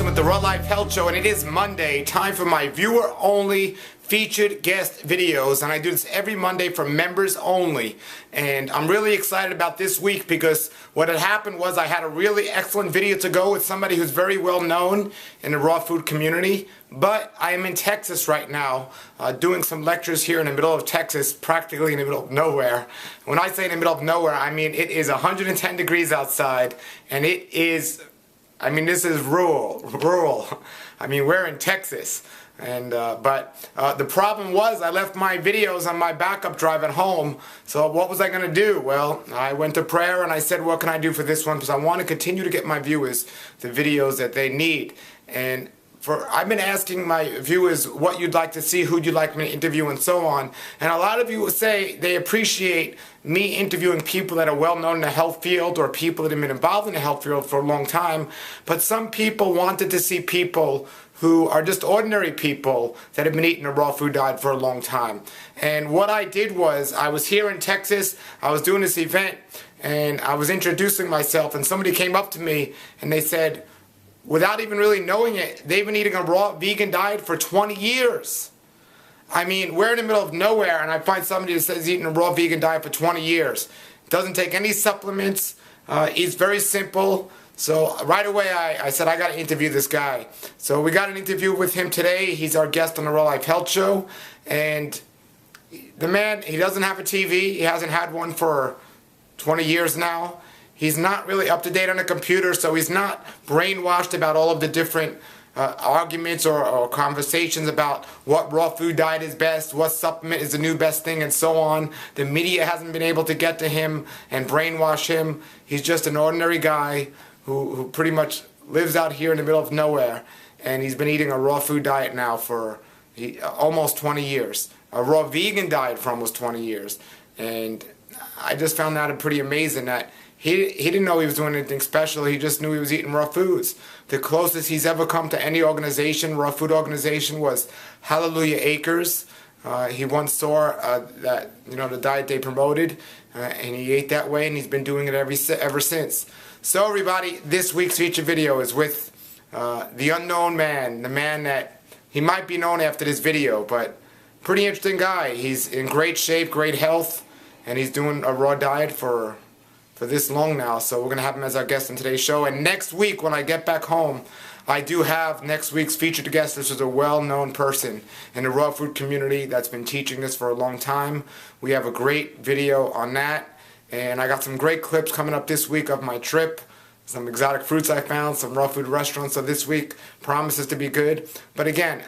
with the Raw Life Health Show, and it is Monday, time for my viewer-only featured guest videos, and I do this every Monday for members only. And I'm really excited about this week because what had happened was I had a really excellent video to go with somebody who's very well known in the raw food community, but I am in Texas right now doing some lectures here in the middle of Texas, practically in the middle of nowhere. When I say in the middle of nowhere, I mean it is 110 degrees outside, and it is, I mean, this is rural. I mean, we're in Texas. And but the problem was I left my videos on my backup drive at home. So what was I going to do? Well, I went to prayer and I said, what can I do for this one? Because I want to continue to get my viewers the videos that they need. And I've been asking my viewers what you'd like to see, who'd you like me to interview, and so on. And a lot of you will say they appreciate me interviewing people that are well known in the health field or people that have been involved in the health field for a long time. But some people wanted to see people who are just ordinary people that have been eating a raw food diet for a long time. And what I did was, I was here in Texas, I was doing this event, and I was introducing myself, and somebody came up to me and they said, without even really knowing it, they've been eating a raw vegan diet for 20 years. I mean, we're in the middle of nowhere, and I find somebody that says he's eating a raw vegan diet for 20 years. Doesn't take any supplements, eats very simple. So right away I said I got to interview this guy. So we got an interview with him today. He's our guest on the Raw Life Health Show. And the man, he doesn't have a TV. He hasn't had one for 20 years now. He's not really up to date on a computer, so he's not brainwashed about all of the different arguments or conversations about what raw food diet is best, what supplement is the new best thing, and so on. The media hasn't been able to get to him and brainwash him. He's just an ordinary guy who pretty much lives out here in the middle of nowhere, and he's been eating a raw food diet now for almost 20 years. A raw vegan diet for almost 20 years. And I just found that pretty amazing that he didn't know he was doing anything special. He just knew he was eating raw foods. The closest he's ever come to any organization, raw food organization, was Hallelujah Acres. He once saw that, you know, the diet they promoted, and he ate that way, and he's been doing it ever since. So everybody, this week's feature video is with the unknown man, the man that he might be known after this video, but pretty interesting guy. He's in great shape, great health, and he's doing a raw diet for this long now. So we're going to have him as our guest on today's show. And next week when I get back home, I do have next week's featured guest. This is a well-known person in the raw food community that's been teaching this for a long time. We have a great video on that. And I got some great clips coming up this week of my trip. Some exotic fruits I found, some raw food restaurants. So this week promises to be good. But again,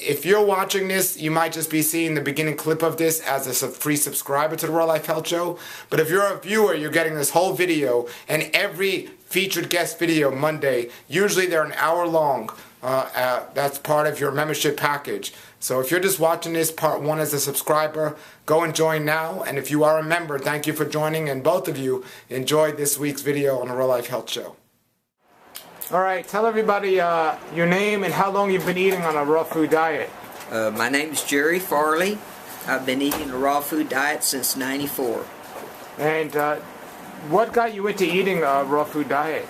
if you're watching this, you might just be seeing the beginning clip of this as a free subscriber to the Raw Life Health Show. But if you're a viewer, you're getting this whole video and every featured guest video Monday. Usually they're an hour long. That's part of your membership package. So if you're just watching this part one as a subscriber, go and join now. And if you are a member, thank you for joining. And both of you enjoyed this week's video on the Raw Life Health Show. All right, tell everybody your name and how long you've been eating on a raw food diet. My name is Jerry Farley. I've been eating a raw food diet since '94. And what got you into eating a raw food diet?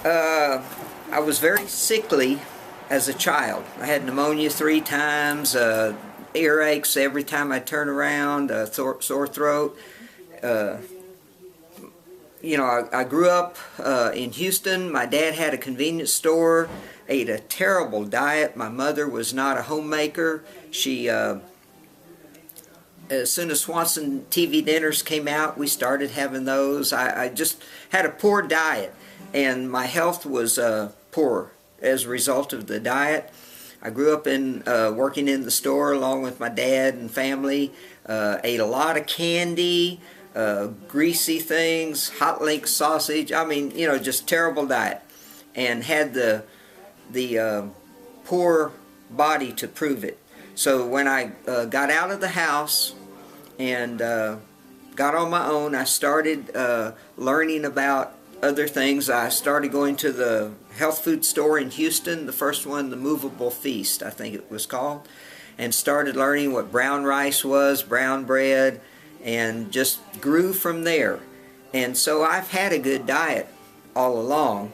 I was very sickly as a child. I had pneumonia 3 times, earaches every time I turn around, sore throat. You know, I grew up in Houston. My dad had a convenience store, ate a terrible diet. My mother was not a homemaker. She, as soon as Swanson TV dinners came out, we started having those. I just had a poor diet, and my health was poor as a result of the diet. I grew up working in the store along with my dad and family, ate a lot of candy, greasy things, hot link sausage. I mean, you know, just terrible diet, and had the poor body to prove it. So when I got out of the house and got on my own, I started learning about other things. I started going to the health food store in Houston, the first one, the Movable Feast, I think it was called, and started learning what brown rice was, brown bread, and just grew from there. And so I've had a good diet all along.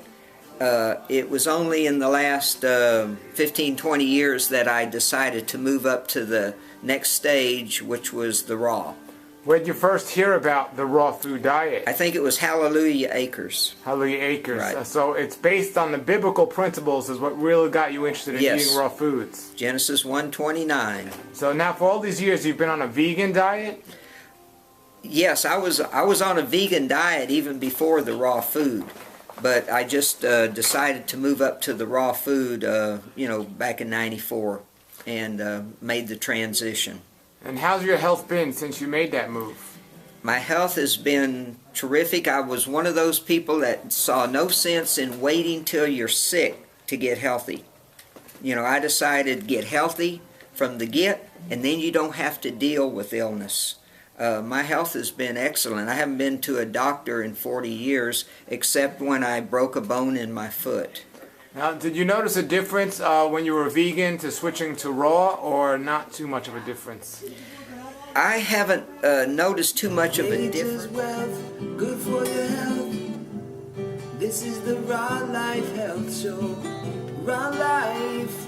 It was only in the last 15, 20 years that I decided to move up to the next stage, which was the raw. Where did you first hear about the raw food diet? I think it was Hallelujah Acres. Hallelujah Acres. Right. So it's based on the biblical principles is what really got you interested in Yes. eating raw foods. Genesis 1:29. So now for all these years you've been on a vegan diet? Yes, I was on a vegan diet even before the raw food, but I just decided to move up to the raw food, back in '94, and made the transition. And how's your health been since you made that move? My health has been terrific. I was one of those people that saw no sense in waiting till you're sick to get healthy. I decided get healthy from the get, and then you don't have to deal with illness. My health has been excellent. I haven't been to a doctor in 40 years, except when I broke a bone in my foot. Now, did you notice a difference when you were vegan to switching to raw, or not too much of a difference? I haven't noticed too much of a difference. Wealth, good for your health. This is the Raw Life Health Show. Raw Life,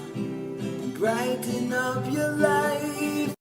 brighten up your life.